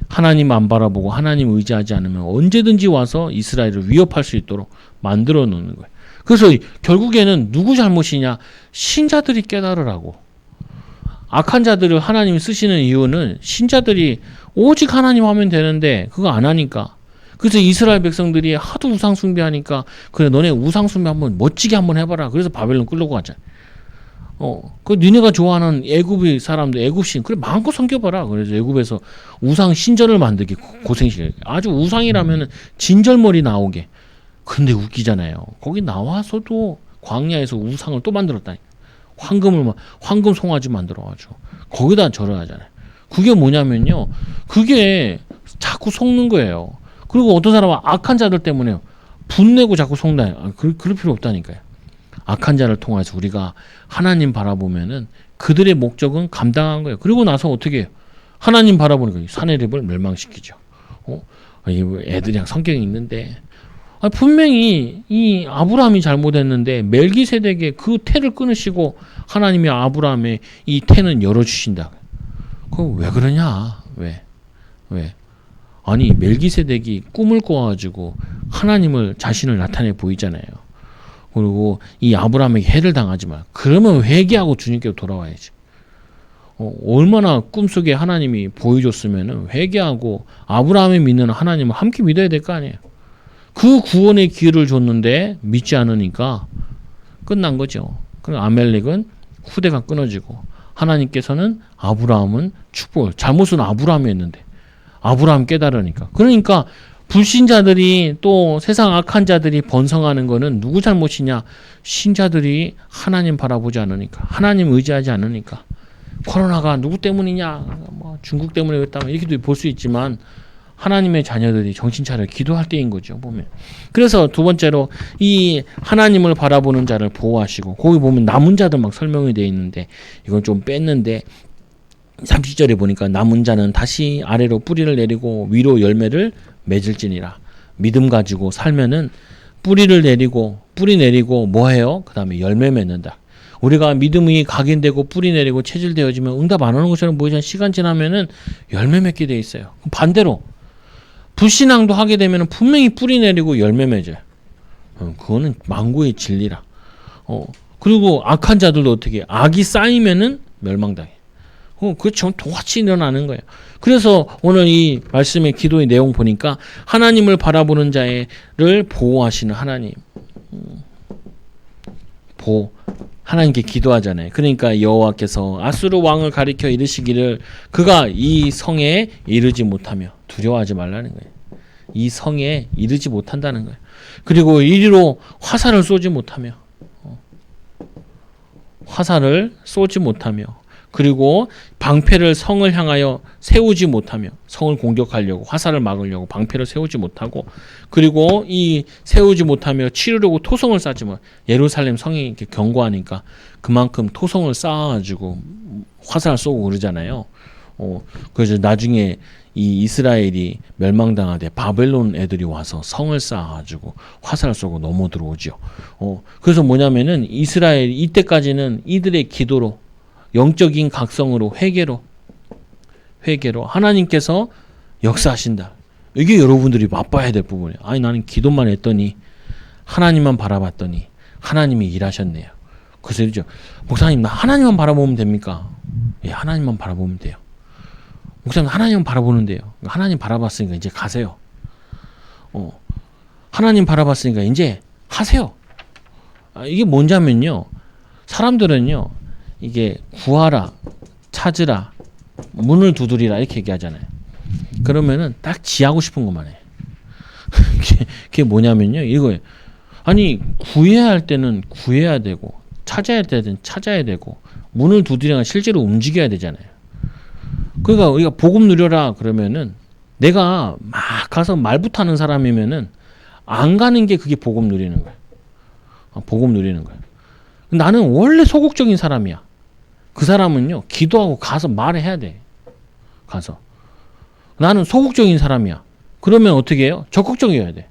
하나님 안 바라보고 하나님 의지하지 않으면 언제든지 와서 이스라엘을 위협할 수 있도록 만들어 놓는 거예요. 그래서 결국에는 누구 잘못이냐? 신자들이 깨달으라고. 악한 자들을 하나님이 쓰시는 이유는 신자들이 오직 하나님 하면 되는데 그거 안 하니까. 그래서 이스라엘 백성들이 하도 우상 숭배하니까 그래 너네 우상 숭배 한번 멋지게 한번 해봐라. 그래서 바벨론 끌려고 가자. 그 니네가 좋아하는 애굽의 사람들 애굽신 그래 마음껏 섬겨봐라. 그래서 애굽에서 우상 신전을 만들게 고생시켜. 아주 우상이라면은 진절머리 나오게. 근데 웃기잖아요. 거기 나와서도 광야에서 우상을 또 만들었다니. 황금 송아지 만들어가지고 거기다 절을 하잖아요. 그게 뭐냐면요. 그게 자꾸 속는 거예요. 그리고 어떤 사람은 악한 자들 때문에 분내고 자꾸 속나요. 그럴 필요 없다니까요. 악한 자를 통해서 우리가 하나님 바라보면은 그들의 목적은 감당한 거예요. 그리고 나서 어떻게 해요? 하나님 바라보니까 사내립을 멸망시키죠. 애들이랑 성격이 있는데 분명히 이 아브라함이 잘못했는데 멜기세덱의 그 태를 끊으시고 하나님이 아브라함의 이 태는 열어주신다. 그럼 왜 그러냐? 왜? 아니 멜기세덱이 꿈을 꿔가지고 하나님을 자신을 나타내 보이잖아요. 그리고 이 아브라함에게 해를 당하지 마. 그러면 회개하고 주님께로 돌아와야지. 얼마나 꿈속에 하나님이 보여줬으면 회개하고 아브라함이 믿는 하나님을 함께 믿어야 될 거 아니에요. 그 구원의 기회를 줬는데 믿지 않으니까 끝난 거죠. 그럼 아멜렉은 후대가 끊어지고 하나님께서는 아브라함은 축복을. 잘못은 아브라함이 했는데 아브라함 깨달으니까. 그러니까 불신자들이 또 세상 악한 자들이 번성하는 거는 누구 잘못이냐? 신자들이 하나님 바라보지 않으니까, 하나님 의지하지 않으니까. 코로나가 누구 때문이냐? 뭐 중국 때문에 그랬다 이렇게도 볼 수 있지만 하나님의 자녀들이 정신 차려 기도할 때인 거죠, 보면. 그래서 두 번째로 이 하나님을 바라보는 자를 보호하시고, 거기 보면 남은 자들 막 설명이 되어 있는데 이건 좀 뺐는데 30절에 보니까 남은 자는 다시 아래로 뿌리를 내리고 위로 열매를 맺을지니라. 믿음 가지고 살면은 뿌리를 내리고 뿌리 내리고 뭐해요? 그 다음에 열매 맺는다. 우리가 믿음이 각인되고 뿌리 내리고 체질되어지면 응답 안 오는 것처럼 보이지만 시간 지나면은 열매 맺게 돼 있어요. 반대로 불신앙도 하게 되면 분명히 뿌리 내리고 열매 맺어요. 그거는 만고의 진리라. 그리고 악한 자들도 어떻게 악이 쌓이면은 멸망당해. 그것처럼 똑같이 일어나는 거예요. 그래서 오늘 이 말씀의 기도의 내용 보니까 하나님을 바라보는 자를 보호하시는 하나님. 하나님께 기도하잖아요. 그러니까 여호와께서 아수르 왕을 가리켜 이르시기를 그가 이 성에 이르지 못하며 두려워하지 말라는 거예요. 이 성에 이르지 못한다는 거예요. 그리고 이리로 화살을 쏘지 못하며 그리고 방패를 성을 향하여 세우지 못하며 성을 공격하려고 화살을 막으려고 방패를 세우지 못하고 그리고 이 세우지 못하며 치르려고 토성을 쌓지만 예루살렘 성이 이렇게 견고하니까 그만큼 토성을 쌓아가지고 화살 쏘고 그러잖아요. 그래서 나중에 이 이스라엘이 멸망당하되 바벨론 애들이 와서 성을 쌓아가지고 화살 쏘고 넘어 들어오죠. 그래서 뭐냐면은 이스라엘 이때까지는 이들의 기도로 영적인 각성으로 회개로 하나님께서 역사하신다. 이게 여러분들이 맛봐야 될 부분이에요. 아니 나는 기도만 했더니 하나님만 바라봤더니 하나님이 일하셨네요. 그래서 이러죠. 목사님 나 하나님만 바라보면 됩니까? 예, 하나님만 바라보면 돼요. 목사님 하나님만 바라보는 데요. 하나님 바라봤으니까 이제 가세요. 하나님 바라봤으니까 이제 하세요. 이게 뭔냐면요. 사람들은요. 이게 구하라, 찾으라, 문을 두드리라 이렇게 얘기하잖아요. 그러면은 딱 지하고 싶은 것만 해. 그게 뭐냐면요. 이거예요. 아니 구해야 할 때는 구해야 되고 찾아야 할 때는 찾아야 되고 문을 두드리면 실제로 움직여야 되잖아요. 그러니까 우리가 복음 누려라 그러면은 내가 막 가서 말부터 하는 사람이면은 안 가는 게 그게 복음 누리는 거야. 복음 누리는 거야. 나는 원래 소극적인 사람이야. 그 사람은요 기도하고 가서 말을 해야 돼. 가서 나는 소극적인 사람이야. 그러면 어떻게 해요? 적극적이어야 돼.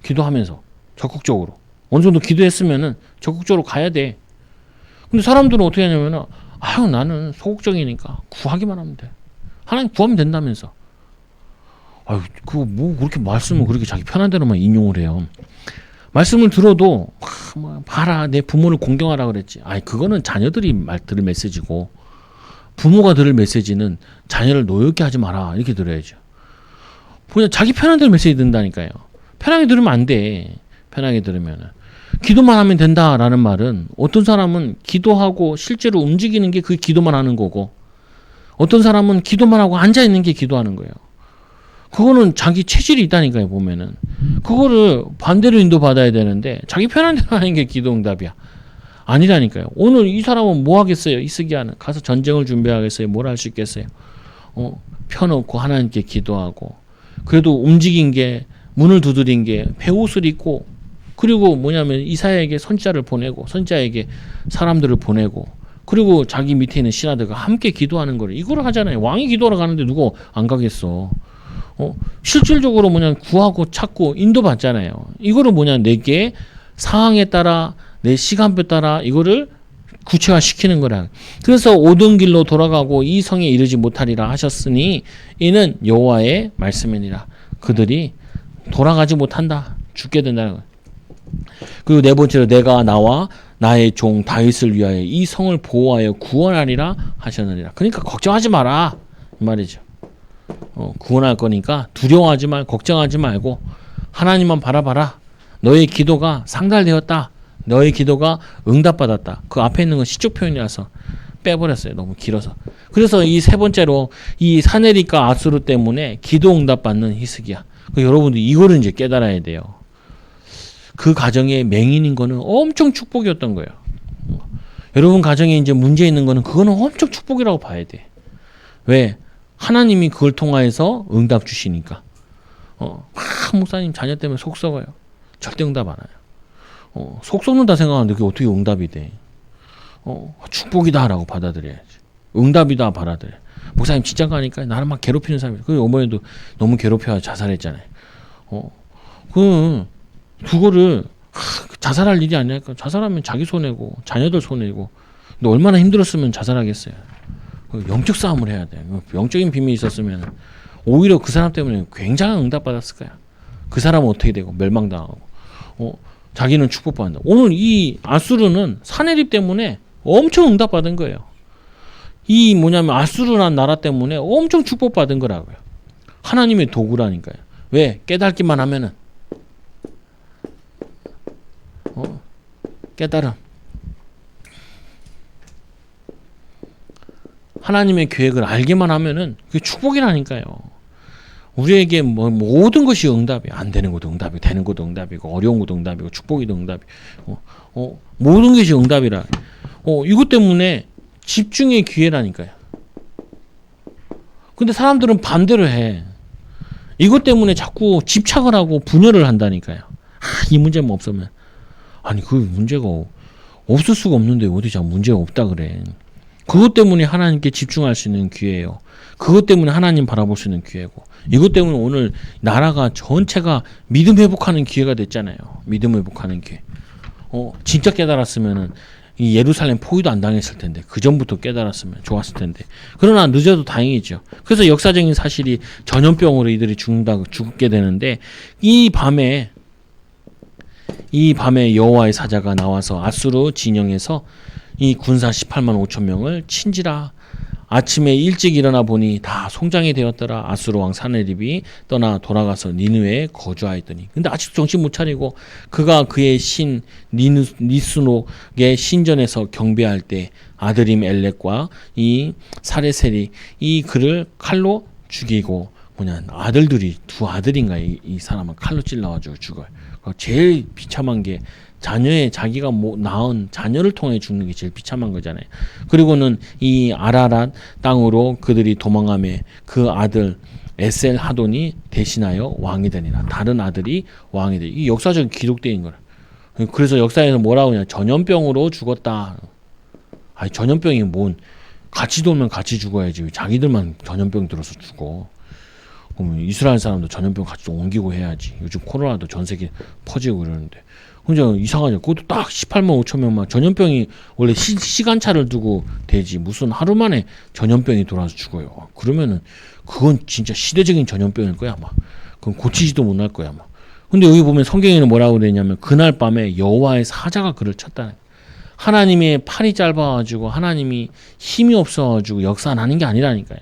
기도하면서 적극적으로 어느 정도 기도했으면은 적극적으로 가야 돼. 근데 사람들은 어떻게 하냐면은 나는 소극적이니까 구하기만 하면 돼. 하나님 구하면 된다면서. 그거 뭐 그렇게 말씀을 그렇게 자기 편한 대로만 인용을 해요. 말씀을 들어도 봐라 내 부모를 공경하라 그랬지. 그거는 자녀들이 들을 메시지고 부모가 들을 메시지는 자녀를 노엽게 하지 마라 이렇게 들어야죠. 그냥 자기 편한 대로 메시지 듣는다니까요. 편하게 들으면 안 돼. 편하게 들으면은 기도만 하면 된다라는 말은 어떤 사람은 기도하고 실제로 움직이는 게 그 기도만 하는 거고 어떤 사람은 기도만 하고 앉아 있는 게 기도하는 거예요. 그거는 자기 체질이 있다니까요. 보면은 그거를 반대로 인도받아야 되는데 자기 편한 대로 하는 게 기도응답이야. 아니라니까요. 오늘 이 사람은 뭐 하겠어요? 이스기야는 가서 전쟁을 준비하겠어요? 뭘 할 수 있겠어요? 펴놓고 하나님께 기도하고 그래도 움직인 게 문을 두드린 게 베옷을 입고 그리고 뭐냐면 이사야에게 선지자를 보내고 선지자에게 사람들을 보내고 그리고 자기 밑에 있는 신하들과 함께 기도하는 거를 이거를 하잖아요. 왕이 기도하러 가는데 누가 안 가겠어. 실질적으로 구하고 찾고 인도받잖아요. 이거를 내게 상황에 따라 내 시간표 따라 이거를 구체화시키는 거라. 그래서 오던 길로 돌아가고 이 성에 이르지 못하리라 하셨으니 이는 여호와의 말씀이니라. 그들이 돌아가지 못한다. 죽게 된다는 거예요. 그리고 네 번째로 내가 나와 나의 종 다윗을 위하여 이 성을 보호하여 구원하리라 하셨느니라. 그러니까 걱정하지 마라 이 말이죠. 구원할 거니까 두려워하지 말고 걱정하지 말고 하나님만 바라봐라. 너의 기도가 상달되었다. 너의 기도가 응답받았다. 그 앞에 있는 건 시적 표현이라서 빼버렸어요. 너무 길어서. 그래서 이 세 번째로 이 사네립과 아수르 때문에 기도 응답받는 히스기야. 여러분들 이거를 이제 깨달아야 돼요. 그 가정의 맹인인 거는 엄청 축복이었던 거예요. 여러분 가정에 이제 문제 있는 거는 그거는 엄청 축복이라고 봐야 돼. 왜? 하나님이 그걸 통하여서 응답 주시니까. 목사님 자녀 때문에 속 썩어요. 절대 응답 안 와요. 속 썩는다 생각하는데 그게 어떻게 응답이 돼? 축복이다라고 받아들여야지. 응답이다 받아들여. 목사님 직장 가니까 나를 막 괴롭히는 사람이. 그 어머니도 너무 괴롭혀 자살했잖아요. 그거를 자살할 일이 아니니까. 자살하면 자기 손해고 자녀들 손해고. 근데 얼마나 힘들었으면 자살하겠어요. 영적 싸움을 해야 돼. 영적인 비밀이 있었으면 오히려 그 사람 때문에 굉장한 응답받았을 거야. 그 사람은 어떻게 되고 멸망당하고 자기는 축복받는다. 오늘 이 아수르는 사내립 때문에 엄청 응답받은 거예요. 이 뭐냐면 아수르란 나라 때문에 엄청 축복받은 거라고요. 하나님의 도구라니까요. 왜? 깨닫기만 하면은 깨달음. 하나님의 계획을 알게만 하면은 그게 축복이라니까요. 우리에게 모든 것이 응답이에요. 안 되는 것도 응답이고, 되는 것도 응답이고, 어려운 것도 응답이고, 축복이도 응답이고, 모든 것이 응답이라. 이것 때문에 집중의 기회라니까요. 근데 사람들은 반대로 해. 이것 때문에 자꾸 집착을 하고 분열을 한다니까요. 이 문제만 없으면. 아니, 그 문제가 없을 수가 없는데 어디 자꾸 문제가 없다 그래. 그것 때문에 하나님께 집중할 수 있는 기회예요. 그것 때문에 하나님 바라볼 수 있는 기회고. 이것 때문에 오늘 나라가 전체가 믿음 회복하는 기회가 됐잖아요. 믿음 회복하는 기회. 진짜 깨달았으면은 이 예루살렘 포위도 안 당했을 텐데, 그 전부터 깨달았으면 좋았을 텐데. 그러나 늦어도 다행이죠. 그래서 역사적인 사실이 전염병으로 이들이 죽게 되는데, 이 밤에 여호와의 사자가 나와서 아수르 진영에서 이 군사 18만 5천 명을 친지라. 아침에 일찍 일어나 보니 다 송장이 되었더라. 아수르 왕 사네립이 떠나 돌아가서 니느웨에 거주하였더니. 근데 아직 정신 못 차리고 그가 그의 신 니스녹의 신전에서 경배할 때 아들임 엘렉과 이 사레셀이 이 그를 칼로 죽이고, 아들들이 두 아들인가 이 사람은 칼로 찔러가지고 죽어요. 제일 비참한 게 자기가 낳은 자녀를 통해 죽는 게 제일 비참한 거잖아요. 그리고는 이 아라랏 땅으로 그들이 도망하며 그 아들 에셀 하돈이 대신하여 왕이 되니라. 다른 아들이 왕이 되. 이 역사적인 기록되어 있는 거라. 그래서 역사에서 뭐라고 하냐? 전염병으로 죽었다. 아니, 전염병이 같이 돌면 같이 죽어야지. 자기들만 전염병 들어서 죽어. 그럼 이스라엘 사람도 전염병 같이 옮기고 해야지. 요즘 코로나도 전 세계 퍼지고 그러는데. 근데 이상하죠. 그것도 딱 18만 5천 명만. 전염병이 원래 시간차를 두고 되지. 무슨 하루 만에 전염병이 돌아서 죽어요. 그러면은 그건 진짜 시대적인 전염병일 거야 아마. 그건 고치지도 못할 거야 아마. 근데 여기 보면 성경에는 뭐라고 그러냐면 그날 밤에 여호와의 사자가 그를 쳤다는. 하나님의 팔이 짧아가지고 하나님이 힘이 없어가지고 역사 안 하는 게 아니라니까요.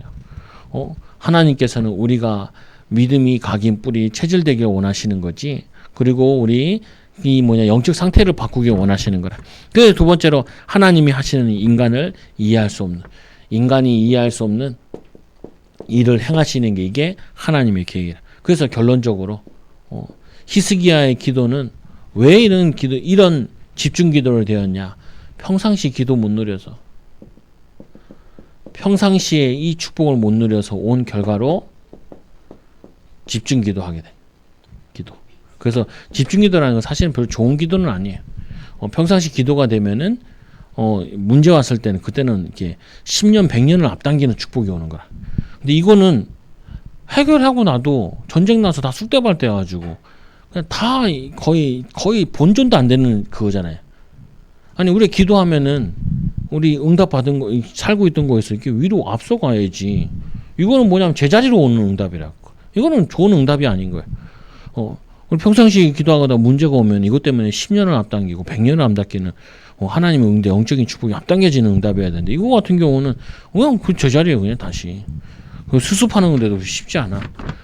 하나님께서는 우리가 믿음이 각인 뿌리 체질되길 원하시는 거지. 그리고 우리 영적 상태를 바꾸길 원하시는 거라. 그래서 두 번째로 하나님이 하시는 인간이 이해할 수 없는 일을 행하시는 게 이게 하나님의 계획이라. 그래서 결론적으로 히스기야의 기도는 왜 이런 집중 기도를 되었냐? 평상시 기도 못 누려서, 평상시에 이 축복을 못 누려서 온 결과로 집중 기도하게 돼. 기도. 그래서 집중 기도라는 건 사실은 별로 좋은 기도는 아니에요. 평상시 기도가 되면은 문제 왔을 때는 그때는 이렇게 10년, 100년을 앞당기는 축복이 오는 거라. 근데 이거는 해결하고 나도 전쟁 나서 다 쑥대밭 돼가지고 그냥 다 거의 본전도 안 되는 그거잖아요. 아니, 우리 기도하면은 우리 응답 받은 거, 살고 있던 거에서 이렇게 위로 앞서가야지. 이거는 뭐냐면 제자리로 오는 응답이라고. 이거는 좋은 응답이 아닌 거예요. 우리 평상시 기도하다가 문제가 오면 이것 때문에 10년을 앞당기고 100년을 앞당기는 하나님의 응대, 영적인 축복이 앞당겨지는 응답이어야 되는데, 이거 같은 경우는 그냥 그 제자리에 그냥 다시 수습하는 건데도 쉽지 않아.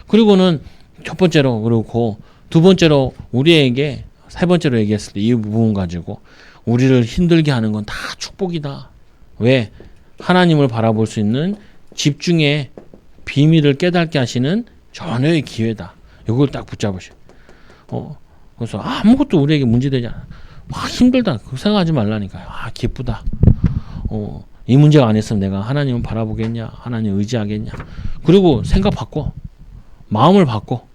그리고는 첫 번째로, 그리고 두 번째로 우리에게, 세 번째로 얘기했을 때 이 부분 가지고 우리를 힘들게 하는 건 다 축복이다. 왜? 하나님을 바라볼 수 있는 집중의 비밀을 깨닫게 하시는 전혀의 기회다. 이걸 딱 붙잡으셔. 그래서 아무것도 우리에게 문제되지 않아. 힘들다. 그 생각하지 말라니까요. 기쁘다. 이 문제가 안 했으면 내가 하나님을 바라보겠냐? 하나님 의지하겠냐? 그리고 생각 바꿔. 마음을 바꿔.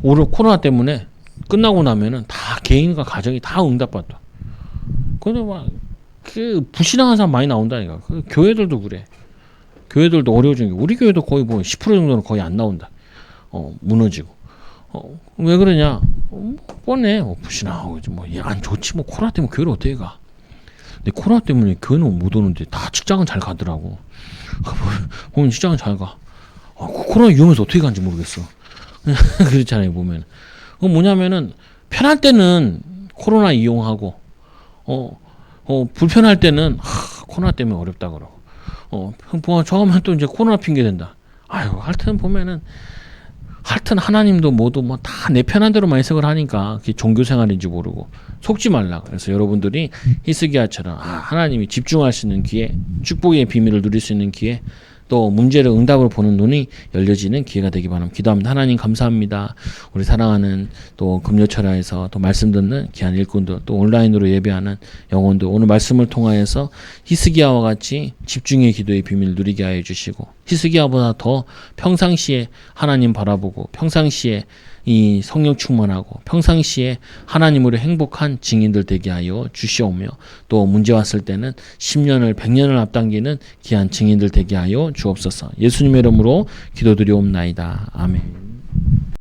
올해 코로나 때문에 끝나고 나면은 다 개인과 가정이 다 응답받다. 근데 막 그 불신앙한 사람 많이 나온다니까. 그 교회들도 그래. 교회들도 어려워진 게 우리 교회도 거의 뭐 10% 정도는 거의 안 나온다. 무너지고. 왜 그러냐? 뻔해. 불신앙하고 안 좋지. 뭐 코로나 때문에 교회를 어떻게 가? 근데 코로나 때문에 교회는 못 오는데 다 직장은 잘 가더라고. 보면 직장은 잘 가. 코로나 위험해서 어떻게 가는지 모르겠어. 그렇잖아요, 보면. 뭐냐면은, 편할 때는 코로나 이용하고, 불편할 때는, 코로나 때문에 어렵다 그러고. 저 하면 또 이제 코로나 핑계 된다. 하여튼 보면은, 하여튼 하나님도 모두 뭐 다 내 편한 대로만 해석을 하니까 그게 종교 생활인지 모르고 속지 말라. 그래서 여러분들이 히스기야처럼 하나님이 집중할 수 있는 기회, 축복의 비밀을 누릴 수 있는 기회, 또 문제를 응답을 보는 눈이 열려지는 기회가 되기 바랍니다. 기도합니다. 하나님 감사합니다. 우리 사랑하는 또 금요철야에서 또 말씀 듣는 귀한 일꾼들, 또 온라인으로 예배하는 영혼들, 오늘 말씀을 통하여서 히스기야와 같이 집중의 기도의 비밀을 누리게 하여 주시고, 히스기야보다 더 평상시에 하나님 바라보고 평상시에 이 성령 충만하고 평상시에 하나님으로 행복한 증인들 되게 하여 주시오며, 또 문제 왔을 때는 10년을 100년을 앞당기는 귀한 증인들 되게 하여 주옵소서. 예수님의 이름으로 기도드리옵나이다. 아멘.